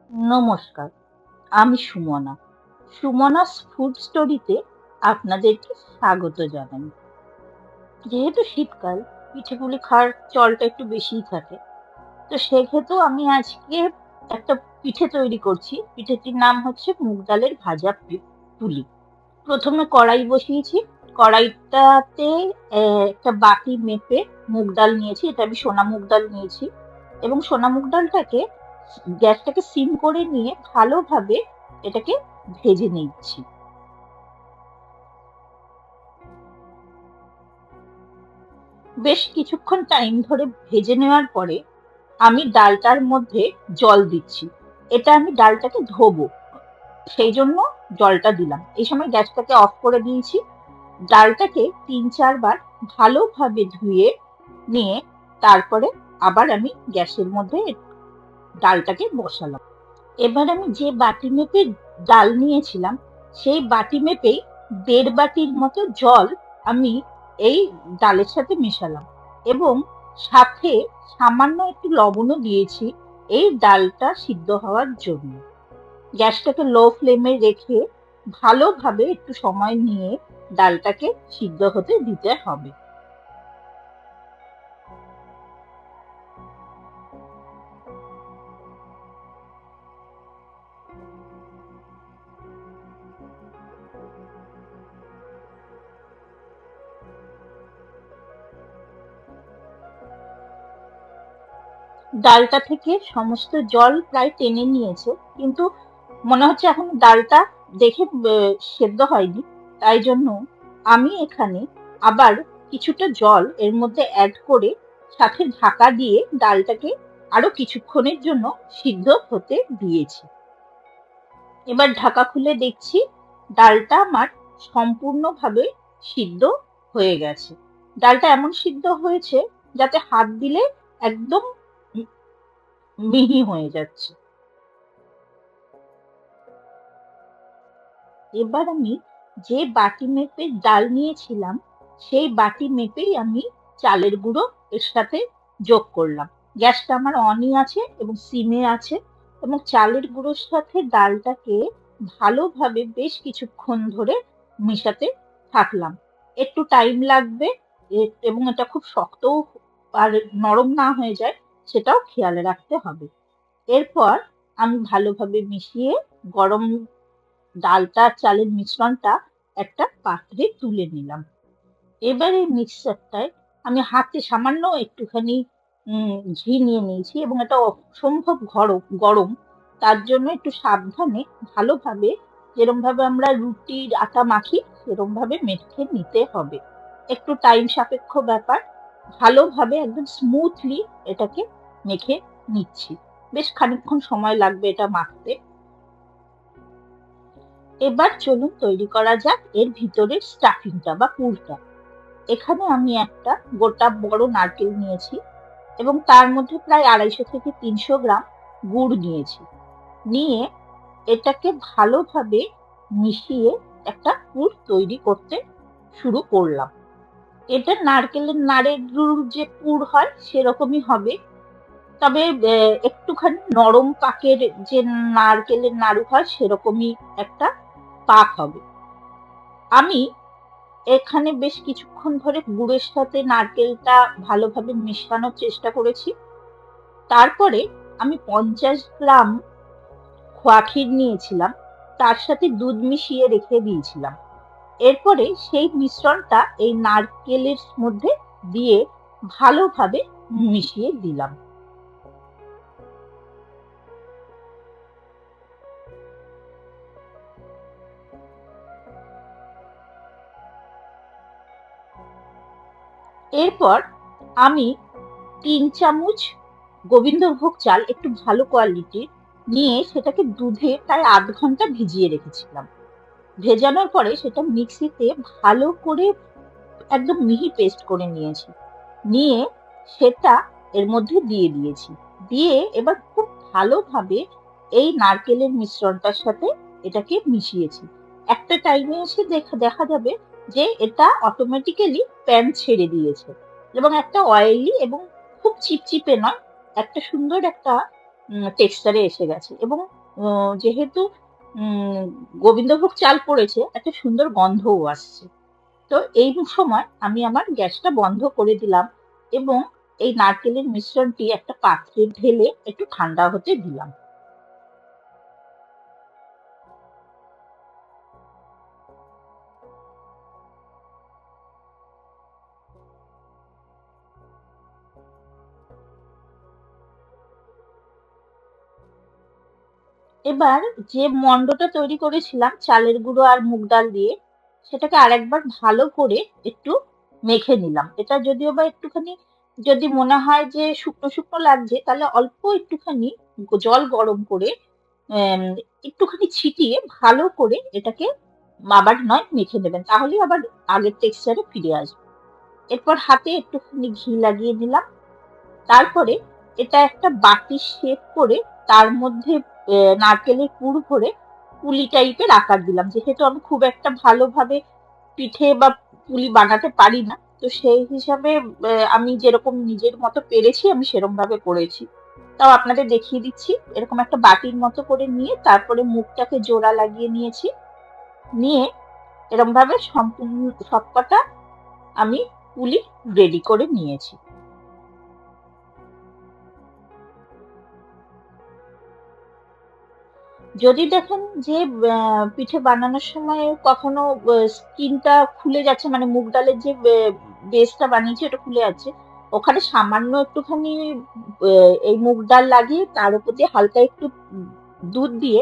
নমস্কার, আমি সুমনা। সুমনাস ফুড স্টোরিতে আপনাদেরকে স্বাগত জানাই। যেহেতু শীতকাল, পিঠে-পুলি খাওয়ার চলটা একটু বেশিই থাকে। তো সেক্ষেত্রেও আমি আজকে একটা পিঠে তৈরি করছি। পিঠেটির নাম হচ্ছে মুগ ডালের ভাজা পুলি। প্রথমে কড়াই বসিয়েছি। কড়াইটাতে একটা বাটি মেপে মুগ ডাল নিয়েছি। এটা আমি সোনা মুগ ডাল নিয়েছি এবং সোনা মুগ ডালটাকে গ্যাসটাকে সিম করে নিয়ে ভালোভাবে এটাকে ভেজে নিচ্ছি। বেশ কিছুক্ষণ টাইম ধরে ভেজে নেওয়ার পরে আমি ডালটার মধ্যে জল দিচ্ছি। এটা আমি ডালটাকে ধোবো, সেই জন্য জলটা দিলাম। এই সময় গ্যাসটাকে অফ করে দিয়েছি। ডালটাকে ৩-৪ বার ভালোভাবে ধুয়ে নিয়ে তারপরে আবার আমি গ্যাসের মধ্যে ডালটাকে বসালাম। এবার আমি যে বাটি মেপে ডাল নিয়েছিলাম সেই বাটি মেপেই ১.৫ বাটির মতো জল আমি এই ডালের সাথে মেশালাম এবং সাথে সামান্য একটু লবণও দিয়েছি এই ডালটা সিদ্ধ হওয়ার জন্য। গ্যাসটাকে লো ফ্লেমে রেখে ভালোভাবে একটু সময় নিয়ে ডালটাকে সিদ্ধ হতে দিতে হবে। ডালটা থেকে সমস্ত জল প্রায় টেনে নিয়েছে, কিন্তু মনে হচ্ছে এখন ডালটা দেখে সেদ্ধ হয়নি। তাই জন্য আমি এখানে আবার কিছুটা জল এর মধ্যে অ্যাড করে সাথে ঢাকা দিয়ে ডালটাকে আরো কিছুক্ষণের জন্য সিদ্ধ হতে দিয়েছি। এবার ঢাকা খুলে দেখছি ডালটা আমার সম্পূর্ণভাবে সিদ্ধ হয়ে গেছে। ডালটা এমন সিদ্ধ হয়েছে যাতে হাত দিলে একদম মিহি হয়ে যাচ্ছে। এবার আমি যে বাটি মেপে ডাল নিয়েছিলাম সেই বাটি মেপেই আমি চালের গুঁড়ো এর সাথে যোগ করলাম। গ্যাসটা আমার অনই আছে এবং সিমে আছে এবং চালের গুঁড়োর সাথে ডালটাকে ভালোভাবে বেশ কিছুক্ষণ ধরে মেশাতে থাকলাম। একটু টাইম লাগবে এবং এটা খুব শক্তও আর নরম না হয়ে যায় সেটাও খেয়াল রাখতে হবে। এরপর আমি ভালোভাবে মিশিয়ে গরম ডালটা আর চালের মিশ্রণটা একটা পাত্রে তুলে নিলাম। এবার এই মিক্সচারটায় আমি হাতে সামান্য একটুখানি ঘি নিয়ে নিয়েছি এবং এটা অসম্ভব গরম। তার জন্য একটু সাবধানে ভালোভাবে যেরমভাবে আমরা রুটির আটা মাখি সেরমভাবে মেখে নিতে হবে। একটু টাইম সাপেক্ষ ব্যাপার। ভালোভাবে একদম স্মুথলি এটাকে মেখে নিচ্ছি। বেশ খানিকক্ষণ সময় লাগবে এটা মাখতে। এবার চলুন তৈরি করা যাক এর ভিতরের স্টাফিংটা বা পুরটা। এখানে আমি একটা গোটা বড় নারকেল নিয়েছি এবং তার মধ্যে প্রায় ২৫০ থেকে ৩০০ গ্রাম গুড় নিয়েছি। নিয়ে এটাকে ভালোভাবে মিশিয়ে একটা পুর তৈরি করতে শুরু করলাম। এটা নারকেলের নাড়ুর যে পুর হয় সেরকমই হবে, তবে একটুখানি নরম পাকের যে নারকেলের নাড়ু হয় সেরকমই একটা পাক হবে। আমি এখানে বেশ কিছুক্ষণ ধরে গুড়ের সাথে নারকেলটা ভালোভাবে মেশানোর চেষ্টা করেছি। তারপরে আমি ৫০ গ্রাম খোয়া ক্ষীর নিয়েছিলাম, তার সাথে দুধ মিশিয়ে রেখে দিয়েছিলাম। এরপরে সেই মিশ্রণটা এই নারকেলের মধ্যে দিয়ে ভালোভাবে মিশিয়ে দিলাম। এরপর আমি ৩ চামচ গোবিন্দভোগ চাল একটু ভালো কোয়ালিটির নিয়ে সেটাকে দুধে প্রায় ০.৫ ঘন্টা ভিজিয়ে রেখেছিলাম। ভেজানোর পরে সেটা মিক্সিতে ভালো করে একদম মিহি পেস্ট করে নিয়েছি। নিয়ে সেটা এর মধ্যে দিয়ে দিয়েছি। দিয়ে এবার খুব ভালোভাবে এই নারকেলের মিশ্রণটার সাথে এটাকে মিশিয়েছি। একটা টাইমে এসে দেখা যাবে যে এটা অটোমেটিক্যালি প্যান ছেড়ে দিয়েছে এবং একটা অয়েলি এবং খুব চিপচিপে নয়, একটা সুন্দর একটা টেক্সচারে এসে গেছে এবং যেহেতু গোবিন্দভোগ চাল পড়েছে একটা সুন্দর গন্ধও আসছে। তো এই সময় আমি আমার গ্যাসটা বন্ধ করে দিলাম এবং এই নারকেলের মিশ্রণটি একটা পাত্রে ঢেলে একটু ঠান্ডা হতে দিলাম। এবার যে মন্ডটা তৈরি করেছিলাম চালের গুঁড়ো আর মুগ ডাল দিয়ে সেটাকে আরেকবার ভালো করে একটু মেখে নিলাম। এটা যদিও বা একটুখানি যদি মনে হয় যে শুকনো শুকনো লাগছে তাহলে অল্প একটুখানি জল গরম করে আম, একটুখানি ছিটিয়ে ভালো করে এটাকে আবার নয় মেখে নেবেন, তাহলে আবার আগের টেক্সচারে ফিরে আসবে। এরপর হাতে একটুখানি ঘি লাগিয়ে নিলাম। তারপরে এটা একটা বাটির শেপ করে তার মধ্যে নারকেলের পুর ভরে পুলি টাইপের আকার দিলাম। যেহেতু আমি খুব একটা ভালোভাবে পিঠে বা পুলি বানাতে পারি না, তো সেই হিসাবে আমি যেরকম নিজের মতো পেরেছি আমি সেরকম ভাবে করেছি। তাও আপনাদের দেখিয়ে দিচ্ছি। এরকম একটা বাটির মতো করে নিয়ে তারপরে মুখটাকে জোড়া লাগিয়ে নিয়েছি। নিয়ে এরকম ভাবে সম্পূর্ণ সবকটা আমি পুলি রেডি করে নিয়েছি। যদি দেখেন যে পিঠে বানানোর সময় কখনো স্কিনটা খুলে যাচ্ছে, মানে মুগ ডালের যে বেসটা বানিয়েছি ওটা খুলে যাচ্ছে, ওখানে সামান্য একটুখানি এই মুগ ডাল লাগিয়ে তার উপর দিয়ে হালকা একটু দুধ দিয়ে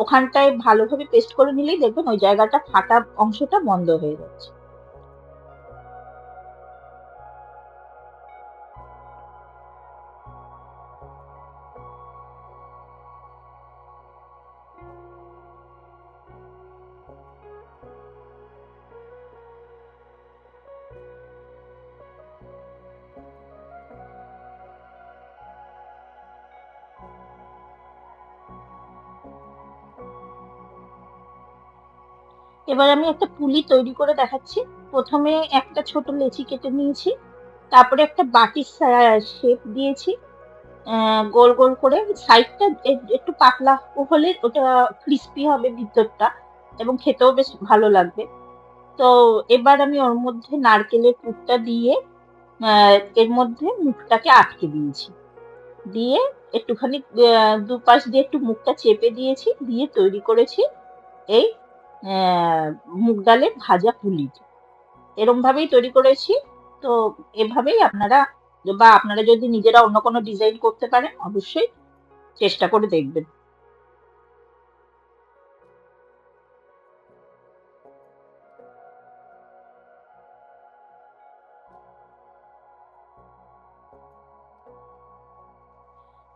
ওখানটায় ভালোভাবে পেস্ট করে নিলেই দেখবেন ওই জায়গাটা ফাটা অংশটা বন্ধ হয়ে যাচ্ছে। এবার আমি একটা পুলি তৈরি করে দেখাচ্ছি। প্রথমে একটা ছোট লেচি কেটে নিয়েছি, তারপরে একটা বাটির শেপ দিয়েছি গোল গোল করে। সাইডটা একটু পাতলা হলে ওটা ক্রিস্পি হবে ভিতরটা এবং খেতেও বেশ ভালো লাগবে। তো এবার আমি ওর মধ্যে নারকেলের পুরটা দিয়ে এর মধ্যে মুখটাকে আটকে দিয়েছি। দিয়ে একটুখানি দুপাশ দিয়ে একটু মুখটা চেপে দিয়েছি, দিয়ে তৈরি করেছি এই মুগ ডালের ভাজা পুলিটা। এরম ভাবেই তৈরি করেছি। তো এভাবেই আপনারা, বা আপনারা যদি নিজেরা অন্য কোনো ডিজাইন করতে পারেন অবশ্যই চেষ্টা করে দেখবেন।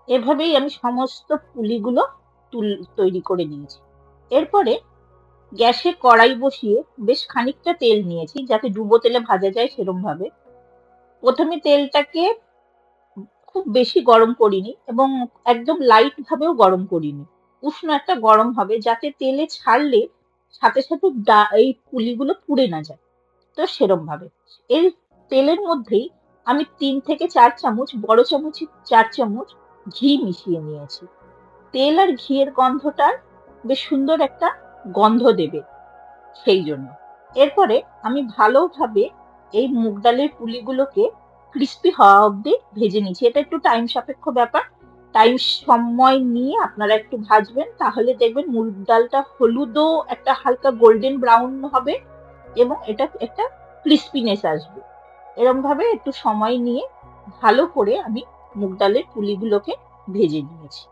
এভাবেই আমি সমস্ত পুলিগুলো তৈরি করে নিয়েছি। এরপরে গ্যাসে কড়াই বসিয়ে বেশ খানিকটা তেল নিয়েছি যাতে ডুবো তেলে ভাজা যায় সেরম ভাবে। প্রথমে তেলটাকে খুব বেশি গরম করিনি এবং একদম লাইট ভাবেও গরম করিনি। উষ্ণ একটা গরম হবে যাতে তেলে ছাড়লে সাথে সাথে এই পুলিগুলো পুড়ে না যায়। তো সেরম ভাবে এই তেলের মধ্যেই আমি 3 থেকে 4 চামচ, বড় চামচে 4 চামচ ঘি মিশিয়ে নিয়েছি। তেল আর ঘিয়ের গন্ধটা বেশ সুন্দর একটা গন্ধ দেবে সেই জন্য। এরপরে আমি ভালোভাবে এই মুগ ডালের পুলিগুলোকে ক্রিস্পি হওয়া অবধি ভেজে নিচ্ছি। এটা একটু টাইম সাপেক্ষ ব্যাপার। টাইম সময় নিয়ে আপনারা একটু ভাজবেন, তাহলে দেখবেন মুগ ডালটা হলুদও একটা হালকা গোল্ডেন ব্রাউন হবে এবং এটা একটা ক্রিস্পিনেস আসবে। এরম ভাবে একটু সময় নিয়ে ভালো করে আমি মুগ ডালের পুলিগুলোকে ভেজে নিয়েছি।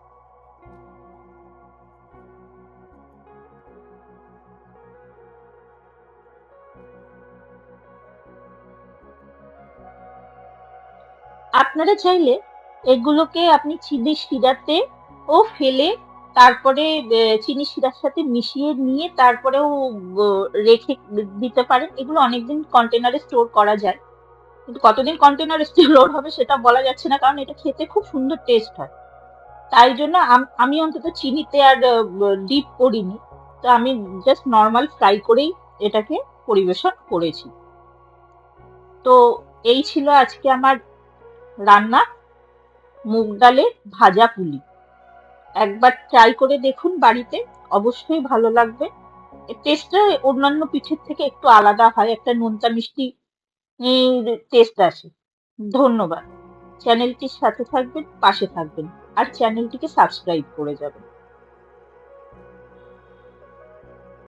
আপনারা চাইলে এগুলোকে আপনি চিনি শিরাতে ও ফেলে তারপরে চিনি শিরার সাথে মিশিয়ে নিয়ে তারপরেও রেখে দিতে পারেন। এগুলো অনেকদিন কন্টেনারে স্টোর করা যায়, কিন্তু কতদিন কন্টেনারে স্টোর হবে সেটা বলা যাচ্ছে না, কারণ এটা খেতে খুব সুন্দর টেস্ট হয়। তাই জন্য আমি অন্তত চিনিতে আর ডিপ করিনি। তো আমি জাস্ট নর্মাল ফ্রাই করেই এটাকে পরিবেশন করেছি। তো এই ছিল আজকে আমার রান্না, মুগ ডালের ভাজা পুলি। একবার ট্রাই করে দেখুন বাড়িতে, অবশ্যই ভালো লাগবে। এর টেস্টটা অন্যান্য পিঠের থেকে একটু আলাদা হয়, একটা নোনতা মিষ্টি টেস্ট আসে। ধন্যবাদ। চ্যানেলটির সাথে থাকবেন, পাশে থাকবেন, আর চ্যানেলটিকে সাবস্ক্রাইব করে যাবেন।